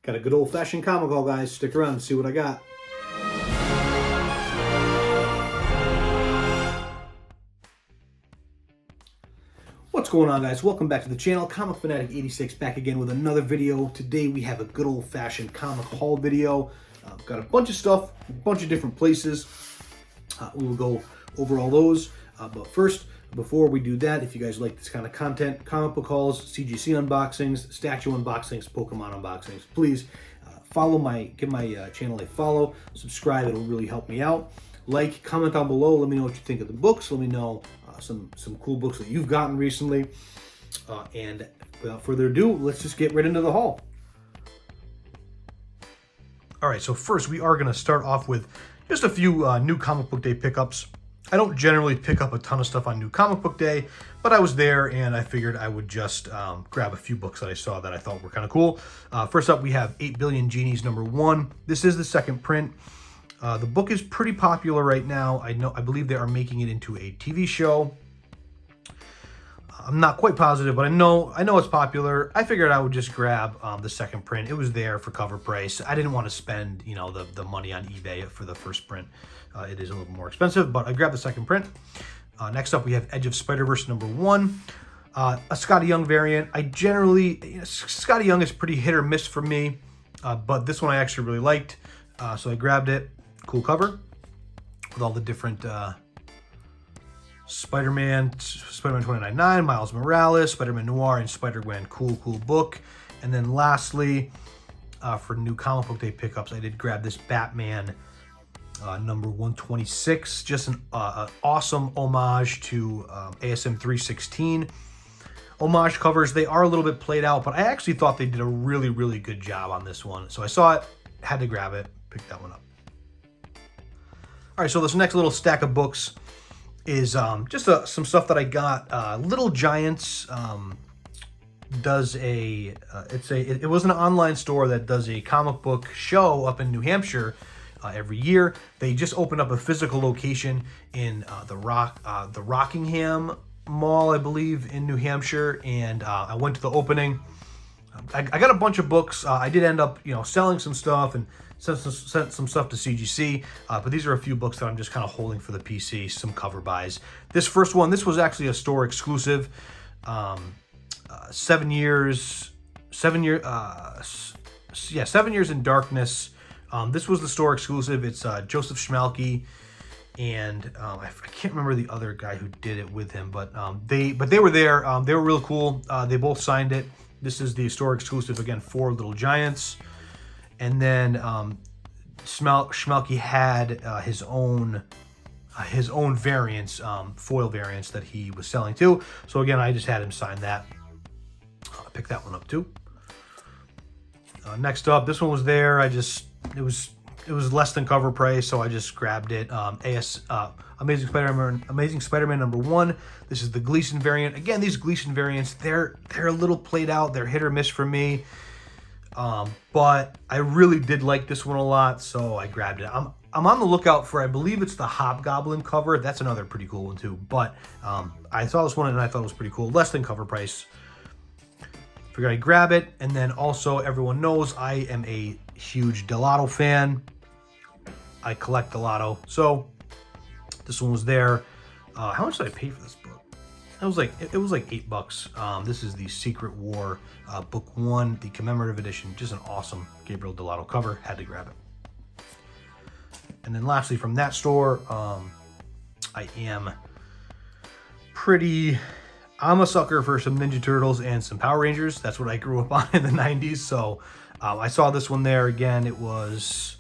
Got a good old-fashioned comic haul, guys. Stick around and see what I got. What's going on, guys? Welcome back to the channel. Comic Fanatic 86 back again with another video. Today we have a good old-fashioned comic haul video. Got a bunch of stuff, a bunch of different places. We will go over all those. But first, before we do that, if you guys like this kind of content, comic book hauls, CGC unboxings, statue unboxings, Pokemon unboxings, please give my channel a follow, subscribe. It'll really help me out. Like, comment down below. Let me know what you think of the books. Let me know some cool books that you've gotten recently. And without further ado, let's just get right into the haul. All right, so first we are going to start off with just a few new comic book day pickups. I don't generally pick up a ton of stuff on New Comic Book Day, but I was there and I figured I would just grab a few books that I saw that I thought were kind of cool. First up, we have 8 Billion Genies #1. This is the second print. The book is pretty popular right now. I believe they are making it into a TV show. I'm not quite positive, but I know it's popular. I figured I would just grab the second print. It was there for cover price. I didn't want to spend, the money on eBay for the first print. It is a little more expensive, but I grabbed the second print. Next up, we have Edge of Spider-Verse #1. A Scotty Young variant. I generally, Scotty Young is pretty hit or miss for me, but this one I actually really liked, so I grabbed it. Cool cover with all the different Spider-Man 2099, Miles Morales, Spider-Man Noir, and Spider-Gwen. Cool book. And then lastly, for New Comic Book Day pickups, I did grab this Batman number 126. Just an awesome homage to ASM 316. Homage covers, they are a little bit played out, but I actually thought they did a really good job on this one. So I saw it, had to grab it, picked that one up. All right, so this next little stack of books is just some stuff that I got. Little Giants does it was an online store that does a comic book show up in New Hampshire every year. They just opened up a physical location in the Rockingham Mall, I believe, in New Hampshire, and I went to the opening. I got a bunch of books. I did end up, selling some stuff and sent some stuff to CGC, but these are a few books that I'm just kind of holding for the PC, some cover buys. This first one, this was actually a store exclusive. 7 Years in Darkness. This was the store exclusive. It's Joseph Schmalke, and I can't remember the other guy who did it with him, but they were there. They were real cool. They both signed it. This is the store exclusive again for Little Giants. And then Schmalke had his own variants, foil variants that he was selling too. So again, I just had him sign that. I picked that one up too. Next up, this one was there. It was less than cover price, so I just grabbed it. Amazing Spider-Man #1. This is the Gleason variant. Again, these Gleason variants, they're a little played out. They're hit or miss for me. But I really did like this one a lot, so I grabbed it. I'm on the lookout for, I believe it's the Hobgoblin cover. That's another pretty cool one too. But I saw this one and I thought it was pretty cool. Less than cover price. Figured I'd grab it. And then also, everyone knows I am a huge Delato fan. I collect Delato. So this one was there. How much did I pay for this book? It was like $8. This is the Secret War book 1, the commemorative edition. Just an awesome Gabriel Delato cover. Had to grab it. And then lastly, from that store, I'm a sucker for some Ninja Turtles and some Power Rangers. That's what I grew up on in the 90s. So I saw this one there again. It was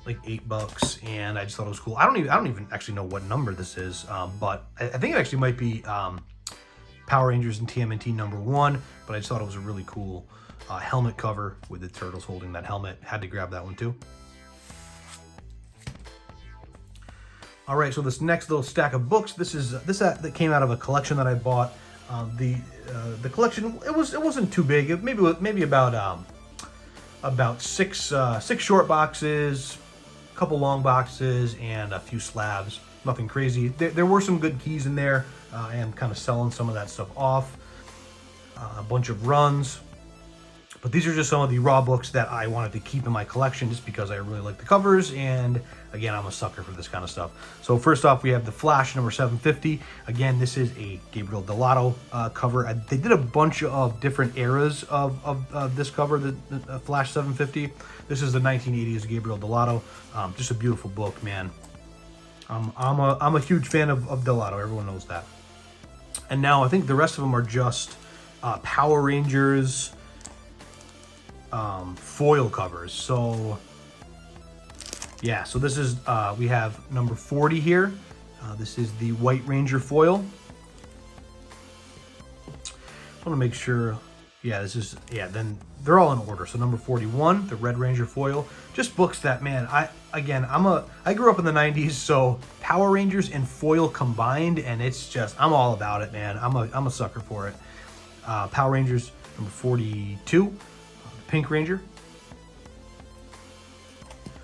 like $8, and I just thought it was cool. I don't even actually know what number this is, but I think it actually might be Power Rangers and TMNT #1. But I just thought it was a really cool helmet cover with the turtles holding that helmet. Had to grab that one too. All right, so this next little stack of books, this that came out of a collection that I bought. The collection, it wasn't too big. Maybe about six short boxes, a couple long boxes, and a few slabs. Nothing crazy. There were some good keys in there. I am kind of selling some of that stuff off. A bunch of runs. But these are just some of the raw books that I wanted to keep in my collection just because I really like the covers, and again, I'm a sucker for this kind of stuff. So first off, we have The Flash number 750. Again, this is a Gabriel Dell'Otto cover. They did a bunch of different eras of this cover, the Flash 750. This is the 1980s Gabriel Dell'Otto. Just a beautiful book, man. I'm a huge fan of Dell'Otto. Everyone knows that. And now I think the rest of them are just Power Rangers foil covers. So yeah, so this is we have number 40 here. This is the White Ranger foil. I want to make sure. Yeah, this is, yeah, then they're all in order. So number 41, the Red Ranger foil. Just books that, man, I grew up in the 90s, so Power Rangers and foil combined, and it's just, I'm all about it, man. I'm a sucker for it. Power Rangers number 42, the Pink Ranger.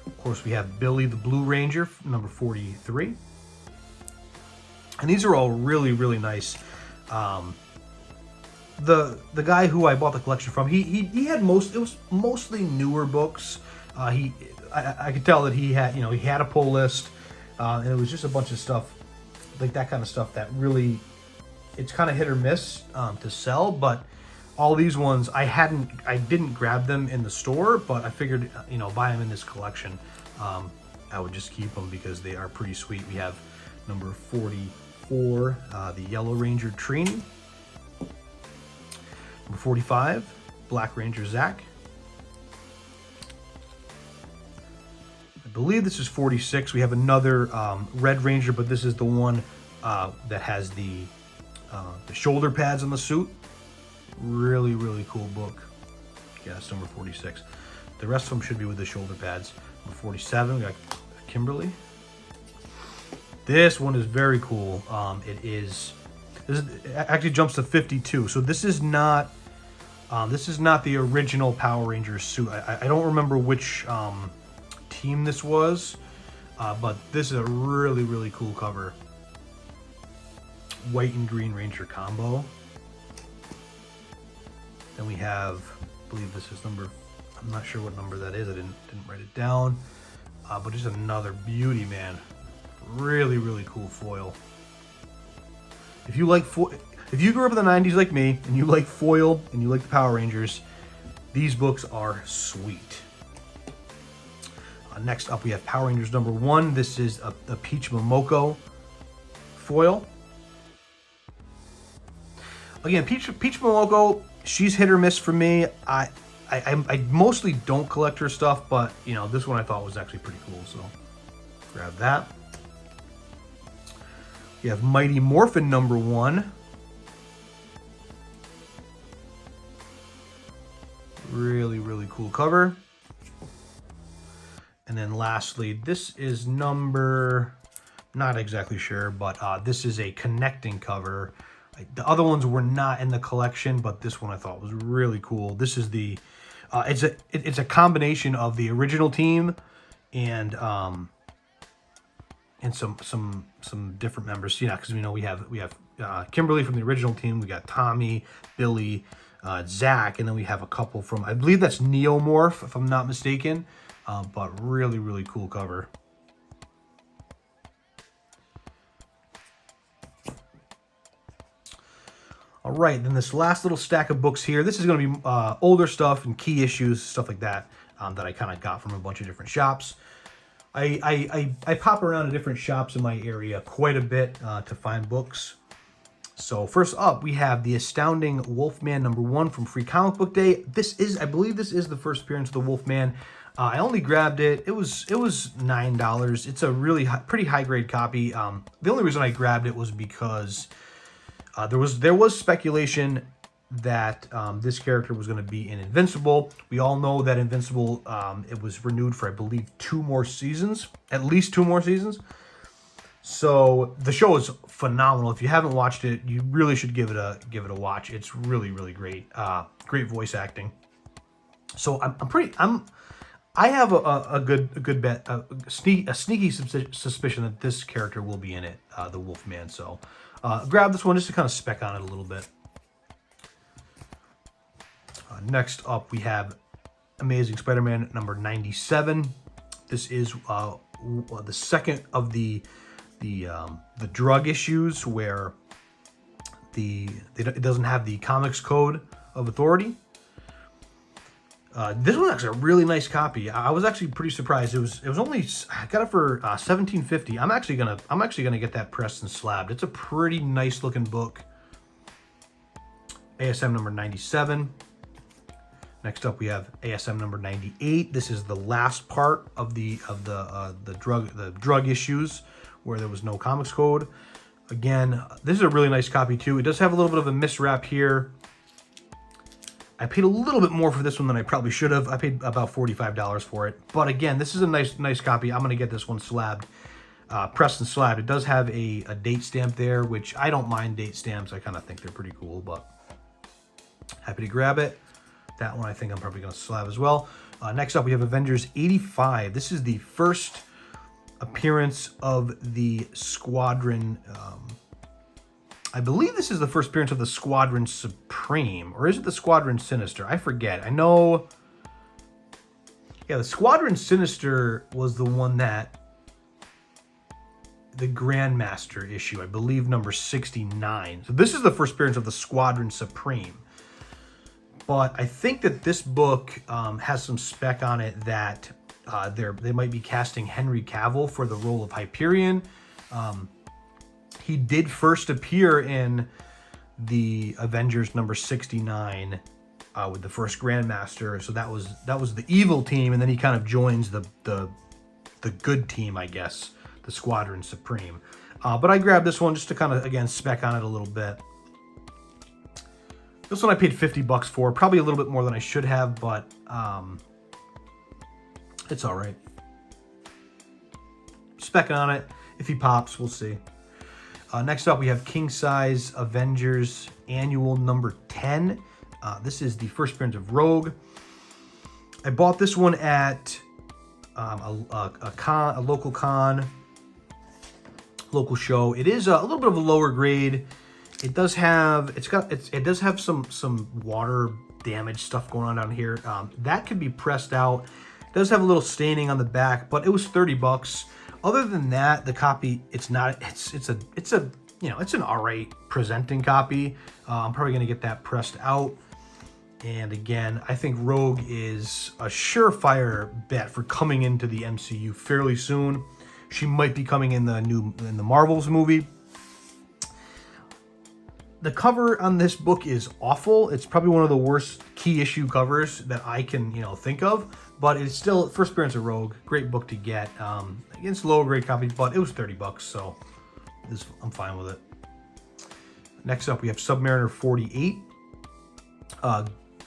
Of course, we have Billy the Blue Ranger, number 43. And these are all really, really nice. The guy who I bought the collection from, he had it was mostly newer books. I could tell that he had a pull list, and it was just a bunch of stuff, like that kind of stuff that really, it's kind of hit or miss to sell. But all these ones, I didn't grab them in the store, but I figured, buy them in this collection. I would just keep them because they are pretty sweet. We have number 44, the Yellow Ranger Trini. Number 45, Black Ranger Zach. I believe this is 46. We have another Red Ranger, but this is the one that has the shoulder pads on the suit. Really, really cool book. Yeah, it's number 46. The rest of them should be with the shoulder pads. Number 47, we got Kimberly. This one is very cool. This actually jumps to 52. So this is not the original Power Rangers suit. I don't remember which team this was, but this is a really, really cool cover. White and Green Ranger combo. Then we have, I believe this is number, I'm not sure what number that is. I didn't write it down, but just another beauty, man. Really, really cool foil. If you grew up in the 90s like me, and you like foil, and you like the Power Rangers, these books are sweet. Next up, we have Power Rangers number 1. This is a Peach Momoko foil. Again, Peach Momoko, she's hit or miss for me. I mostly don't collect her stuff, but this one I thought was actually pretty cool, so grab that. We have Mighty Morphin number 1. Really, really cool cover. And then lastly, this is number, not exactly sure, but this is a connecting cover. The other ones were not in the collection, but this one I thought was really cool. This is the, it's a combination of the original team and some different members. Because we have Kimberly from the original team. We got Tommy, Billy, Zach, and then we have a couple from, I believe that's Neomorph, if I'm not mistaken. But really, really cool cover. All right, then this last little stack of books here. This is going to be older stuff and key issues, stuff like that, that I kind of got from a bunch of different shops. I pop around to different shops in my area quite a bit to find books. So first up, we have the Astounding Wolfman number 1 from Free Comic Book Day. I believe this is the first appearance of the Wolfman. I only grabbed it. It was $9. It's a really pretty high grade copy. The only reason I grabbed it was because there was speculation that this character was going to be in Invincible. We all know that Invincible, it was renewed for, I believe, 2 more seasons, at least 2 more seasons. So the show is phenomenal. If you haven't watched it, you really should give it a watch. It's really, really great. Great voice acting. So I have a good bet, a sneaky suspicion that this character will be in it, the Wolfman. So grab this one just to kind of spec on it a little bit. Next up, we have Amazing Spider-Man number 97. This is the second of the drug issues where it doesn't have the comics code of authority. This one's actually a really nice copy. I was actually pretty surprised. It was only, I got it for $17.50. I'm actually gonna get that pressed and slabbed. It's a pretty nice looking book. ASM number 97. Next up, we have ASM number 98. This is the last part of the drug issues where there was no comics code. Again, this is a really nice copy too. It does have a little bit of a miswrap here. I paid a little bit more for this one than I probably should have. I paid about $45 for it. But again, this is a nice copy. I'm gonna get this one slabbed, pressed and slabbed. It does have a date stamp there, which I don't mind date stamps. I kind of think they're pretty cool, but happy to grab it. That one I think I'm probably gonna slab as well. Next up, we have Avengers 85. This is the first appearance of the Squadron. I believe this is the first appearance of the Squadron Supreme, or is it the Squadron Sinister? I forget. I know. Yeah, the Squadron Sinister was the one that the Grandmaster issue, I believe, number 69. So this is the first appearance of the Squadron Supreme. But I think that this book has some spec on it that they might be casting Henry Cavill for the role of Hyperion. He did first appear in the Avengers number 69 with the first Grandmaster, so that was the evil team, and then he kind of joins the good team, I guess, the Squadron Supreme. But I grabbed this one just to kind of, again, spec on it a little bit. This one I paid $50 for, probably a little bit more than I should have, but it's all right. Spec on it. If he pops, we'll see. Next up, we have King Size Avengers Annual number 10. This is the first appearance of Rogue. I bought this one at a local show. It is a little bit of a lower grade. It does have some water damage stuff going on down here. That could be pressed out. It does have a little staining on the back, but it was $30. Other than that, the copy, it's an all right presenting copy. I'm probably gonna get that pressed out. And again, I think Rogue is a surefire bet for coming into the MCU fairly soon. She might be coming in the Marvels movie. The cover on this book is awful. It's probably one of the worst key issue covers that I can, think of, but it's still first appearance of Rogue. Great book to get. Against lower grade copies, but it was $30, so I'm fine with it. Next up, we have Submariner 48.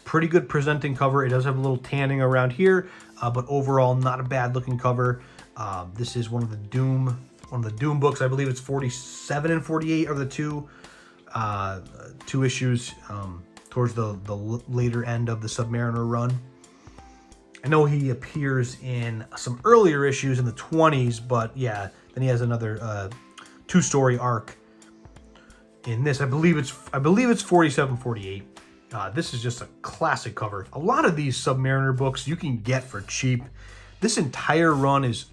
Pretty good presenting cover. It does have a little tanning around here, but overall not a bad looking cover. This is one of the Doom books. I believe it's 47 and 48 are the two issues towards the later end of the Submariner run. I know he appears in some earlier issues in the 20s, but yeah, then he has another 2-story arc in this. I believe it's 47, 48. This is just a classic cover. A lot of these Submariner books you can get for cheap. This entire run is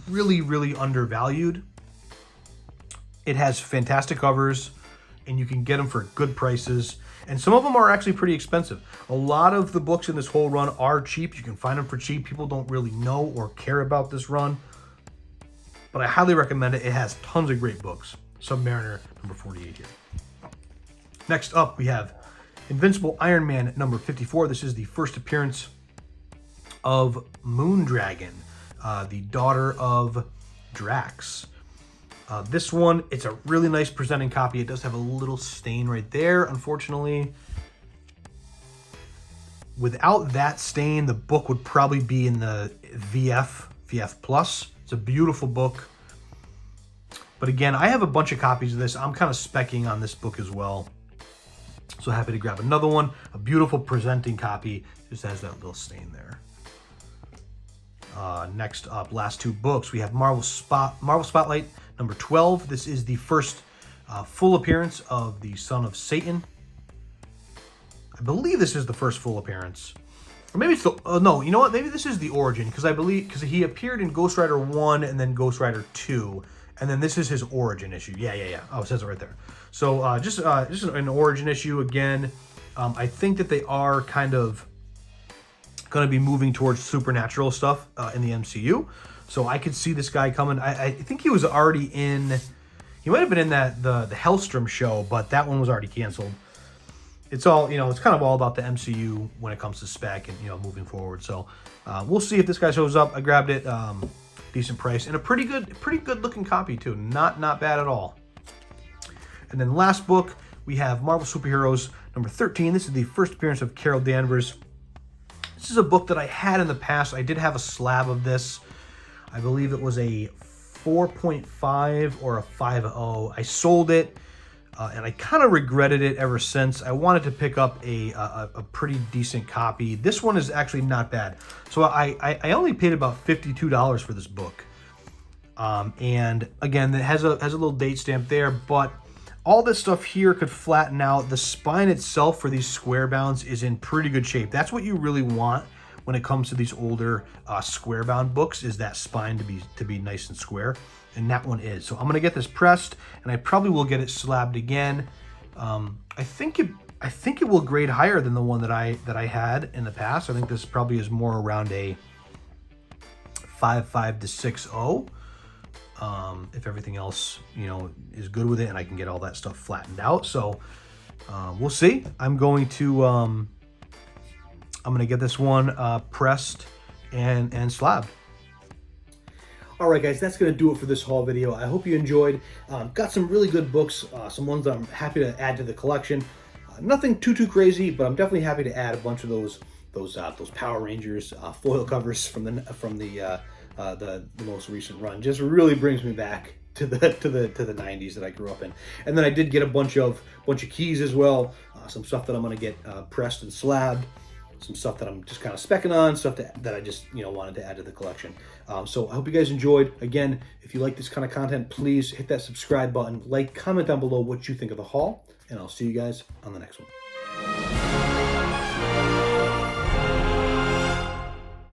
really, really undervalued. It has fantastic covers, and you can get them for good prices. And some of them are actually pretty expensive. A lot of the books in this whole run are cheap. You can find them for cheap. People don't really know or care about this run, but I highly recommend it. It has tons of great books. Submariner number 48 here. Next up, we have Invincible Iron Man number 54. This is the first appearance of Moondragon, the daughter of Drax. This one, it's a really nice presenting copy. It does have a little stain right there, unfortunately. Without that stain, the book would probably be in the VF Plus. It's a beautiful book. But again, I have a bunch of copies of this. I'm kind of specking on this book as well. So happy to grab another one. A beautiful presenting copy. Just has that little stain there. Next up, last two books. We have Marvel Spotlight number 12. This is the first full appearance of the Son of Satan. I believe this is the first full appearance. Or maybe it's the, no, you know what? Maybe this is the origin, because I believe, because he appeared in Ghost Rider 1 and then Ghost Rider 2, and then this is his origin issue. Yeah. Oh, it says it right there. So just an origin issue again. I think that they are kind of going to be moving towards supernatural stuff in the MCU. So I could see this guy coming. I think he was already in, he might have been in that the Hellstrom show, but that one was already canceled. It's all, you know, it's kind of all about the MCU when it comes to spec and, you know, moving forward. So we'll see if this guy shows up. I grabbed it, decent price, and a pretty good looking copy too. Not bad at all. And then last book, we have Marvel Superheroes number 13. This is the first appearance of Carol Danvers. This is a book that I had in the past. I did have a slab of this. I believe it was a 4.5 or a 5.0. I sold it. And I kind of regretted it ever since. I wanted to pick up a pretty decent copy. This one is actually not bad. So I only paid about $52 for this book. And again, it has a little date stamp there, but all this stuff here could flatten out. The spine itself for these square bounds is in pretty good shape. That's what you really want when it comes to these older square bound books, is that spine to be nice and square. And that one is. So I'm gonna get this pressed, and I probably will get it slabbed again. I think it will grade higher than the one that I had in the past. I think this probably is more around a 5.5 to 6.0. If everything else, you know, is good with it, and I can get all that stuff flattened out. So we'll see. I'm going to get this one pressed and slabbed. All right, guys, that's going to do it for this haul video. I hope you enjoyed. Got some really good books, some ones that I'm happy to add to the collection. Nothing too crazy, but I'm definitely happy to add a bunch of those Power Rangers foil covers from the most recent run. Just really brings me back to the 90s that I grew up in. And then I did get a bunch of keys as well. Some stuff that I'm going to get pressed and slabbed. Some stuff that I'm just kind of specking on, stuff that I just, you know, wanted to add to the collection. So I hope you guys enjoyed. Again, if you like this kind of content, please hit that subscribe button, comment down below what you think of the haul, and I'll see you guys on the next one.